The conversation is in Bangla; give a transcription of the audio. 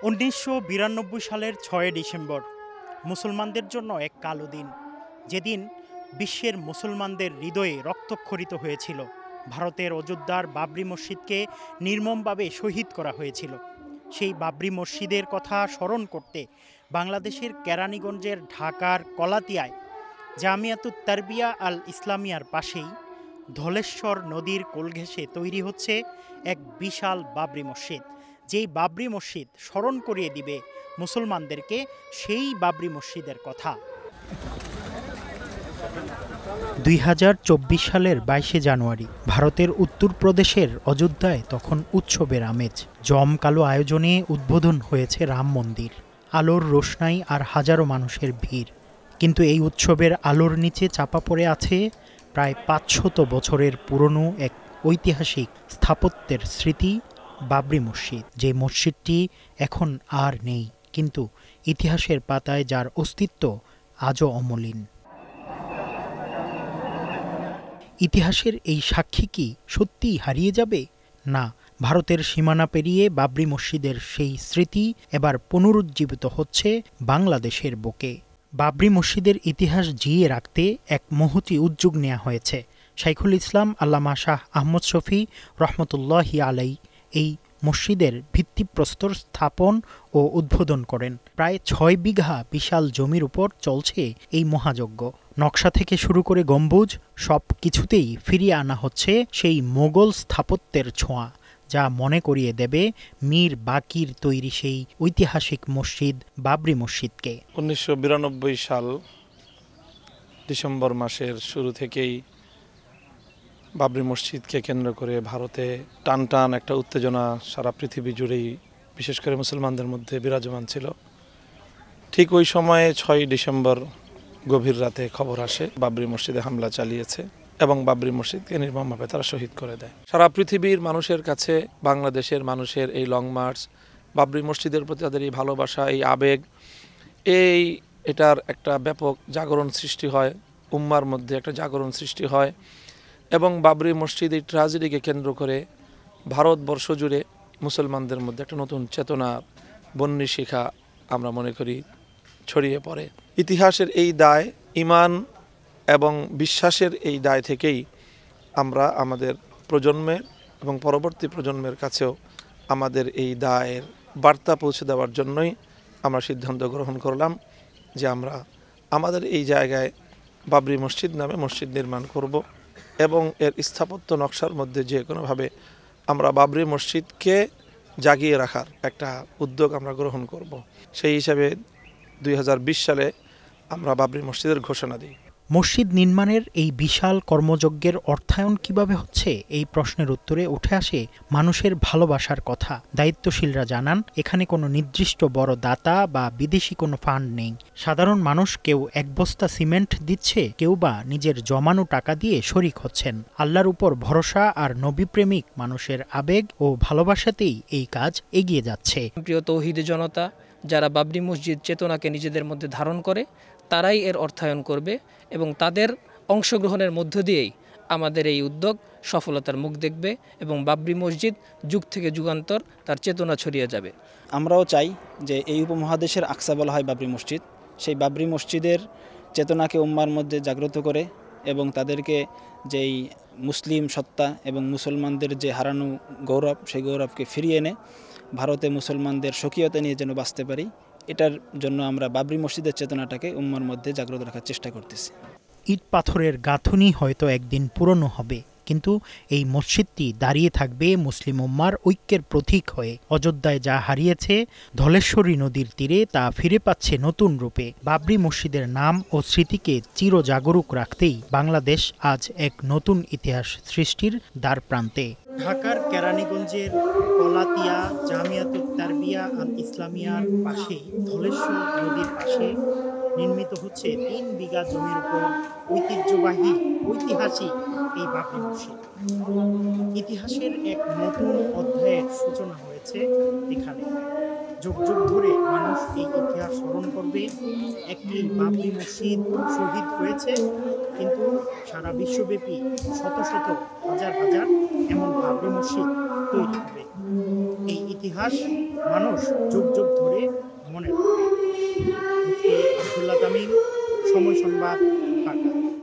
1992 সালের 6 ডিসেম্বর মুসলমানদের জন্য এক কালো দিন, যেদিন বিশ্বের মুসলমানদের হৃদয়ে রক্তক্ষরিত হয়েছিল। ভারতের অযোধ্যার বাবরি মসজিদকে নির্মমভাবে শহীদ করা হয়েছিল। সেই বাবরি মসজিদের কথা স্মরণ করতে বাংলাদেশের কেরানীগঞ্জের ঢাকার কলাতিয়ায় জামিয়াতুত তারবিয়া আল ইসলামিয়ার পাশেই ধলেশ্বর নদীর কোল ঘেঁষে তৈরি হচ্ছে এক বিশাল বাবরি মসজিদ। যেই বাবরি মসজিদ স্মরণ করিয়ে দিবে মুসলমানদেরকে সেই বাবরি মসজিদের কথা। 2024 সালের 22 জানুয়ারি ভারতের উত্তরপ্রদেশের অযোধ্যায় তখন উৎসবের আমেজ। জমকালো আয়োজনে উদ্বোধন হয়েছে রাম মন্দির। আলোর রোশনাই আর হাজারো মানুষের ভিড়। কিন্তু এই উৎসবের আলোর নিচে চাপা পড়ে আছে প্রায় 500 বছরের পুরনো এক ঐতিহাসিক স্থাপত্যের স্মৃতি, বাবরি মসজিদ। যে মসজিদটি এখন আর নেই, কিন্তু ইতিহাসের পাতায় যার অস্তিত্ব আজও অমলিন। ইতিহাসের এই সাক্ষী কি সত্যিই হারিয়ে যাবে? না, ভারতের সীমানা পেরিয়ে বাবরি মসজিদের সেই স্মৃতি এবার পুনরুজ্জীবিত হচ্ছে বাংলাদেশের বুকে। বাবরি মসজিদের ইতিহাস জিইয়ে রাখতে এক মহতী উদ্যোগ নেওয়া হয়েছে। শাইখুল ইসলাম আল্লামা শাহ আহমদ শফী রহমতুল্লাহি আলাই এই মসজিদের ভিত্তিপ্রস্তর স্থাপন ও উদ্বোধন করেন। প্রায় 6 বিঘা বিশাল জমির উপর চলছে এই মহাযজ্ঞ। নকশা থেকে শুরু করে গম্বুজ সব কিছুতেই ফিরিয়ে আনা হচ্ছে সেই মোগল স্থাপত্যের ছোঁয়া, যা মনে করিয়ে দেবে মীর বাকির তৈরি সেই ঐতিহাসিক মসজিদ বাবরি মসজিদকে। 1992 সাল ডিসেম্বর মাসের শুরু থেকেই বাবরি মসজিদকে কেন্দ্র করে ভারতে টান টান একটা উত্তেজনা সারা পৃথিবী জুড়েই, বিশেষ করে মুসলমানদের মধ্যে বিরাজমান ছিল। ঠিক ওই সময়ে 6 ডিসেম্বর গভীর রাতে খবর আসে বাবরি মসজিদে হামলা চালিয়েছে এবং বাবরি মসজিদকে নির্মমভাবে তারা শহীদ করে দেয়। সারা পৃথিবীর মানুষের কাছে বাংলাদেশের মানুষের এই লং মার্চ, বাবরি মসজিদের প্রতি তাদের এই ভালোবাসা, এই আবেগ, এটার একটা ব্যাপক জাগরণ সৃষ্টি হয়, উম্মার মধ্যে একটা জাগরণ সৃষ্টি হয় এবং বাবরি মসজিদ এই ট্র্যাজেডিকে কেন্দ্র করে ভারতবর্ষ জুড়ে মুসলমানদের মধ্যে একটা নতুন চেতনার বন্যী শিখা আমরা মনে করি ছড়িয়ে পড়ে। ইতিহাসের এই দায়, ঈমান এবং বিশ্বাসের এই দায় থেকেই আমরা আমাদের প্রজন্মের এবং পরবর্তী প্রজন্মের কাছেও আমাদের এই দায়ের বার্তা পৌঁছে দেওয়ার জন্যই আমরা সিদ্ধান্ত গ্রহণ করলাম যে আমরা আমাদের এই জায়গায় বাবরি মসজিদ নামে মসজিদ নির্মাণ করব এবং এর স্থাপত্য নকশার মধ্যে যে কোনোভাবে আমরা বাবরি মসজিদকে জাগিয়ে রাখার একটা উদ্যোগ আমরা গ্রহণ করব। সেই হিসাবে 2020 সালে আমরা বাবরি মসজিদের ঘোষণা দিই। মসজিদ নির্মাণের এই বিশাল কর্মযজ্ঞের অর্থায়ন কিভাবে হচ্ছে, এই প্রশ্নের উত্তরে উঠে আসে মানুষের ভালোবাসার কথা। দায়িত্বশীলরা জানান, এখানে কোনো নির্দিষ্ট বড় দাতা বা বিদেশি কোনো ফান্ড নেই। সাধারণ মানুষ কেউ 1 বস্তা সিমেন্ট দিচ্ছে, কেউ বা নিজের জমানো টাকা দিয়ে শরিক হচ্ছেন। আল্লাহর উপর ভরসা আর নবীপ্রেমিক মানুষের আবেগ ও ভালোবাসাতেই এই কাজ এগিয়ে যাচ্ছে। প্রিয় তৌহিদি জনতা, যারা বাবরি মসজিদ চেতনাকে নিজেদের মধ্যে ধারণ করে, তারাই এর অর্থায়ন করবে এবং তাদের অংশগ্রহণের মধ্য দিয়েই আমাদের এই উদ্যোগ সফলতার মুখ দেখবে এবং বাবরি মসজিদ যুগ থেকে যুগান্তর তার চেতনা ছড়িয়ে যাবে। আমরাও চাই যে এই উপমহাদেশের আকসা বলা হয় বাবরি মসজিদ, সেই বাবরি মসজিদের চেতনাকে উম্মার মধ্যে জাগ্রত করে এবং তাদেরকে যেই মুসলিম সত্তা এবং মুসলমানদের যে হারানো গৌরব, সেই গৌরবকে ফিরিয়ে এনে ভারতে মুসলমানদের স্বকীয়তা নিয়ে যেন বাঁচতে পারি, এটার জন্য আমরা বাবরি মসজিদের চেতনাটাকে উম্মার মধ্যে জাগ্রত রাখার চেষ্টা করতেছি। ইট পাথরের গাঁথুনি হয়তো একদিন পুরনো হবে, কিন্তু এই মসজিদটি দাঁড়িয়ে থাকবে মুসলিম উম্মার ঐক্যের প্রতীক হয়ে। অযোধ্যায় যা হারিয়েছে, ধলেশ্বরী নদীর তীরে তা ফিরে পাচ্ছে নতুন রূপে। বাবরি মসজিদের নাম ও স্মৃতিকে চিরজাগরুক রাখতেই বাংলাদেশ আজ এক নতুন ইতিহাস সৃষ্টির দ্বার প্রান্তে। ঢাকার কেরানীগঞ্জের কলাতিয়া জামিয়াতুত তারবিয়া আল ইসলামিয়ার পাশে ধলেশ্বর নদীর পাশে নির্মিত হচ্ছে 3 বিঘা জমির উপর ঐতিহ্যবাহী ঐতিহাসিক এই বাবরি মসজিদ। ইতিহাসের এক নতুন অধ্যায়ের সূচনা হয়েছে এখানে। যুগ যুগ ধরে মানুষ এই ইতিহাস স্মরণ করবে। একটি বাবরি মসজিদ শহীদ হয়েছে, কিন্তু সারা বিশ্বব্যাপী শত শত হাজার হাজার এমন বাবরি মসজিদ তৈরি হবে। এই ইতিহাস মানুষ যুগ যুগ মনে রাখবে। মুফতি আব্দুল্লাহ তামিম, সময় সংবাদ, ঢাকা।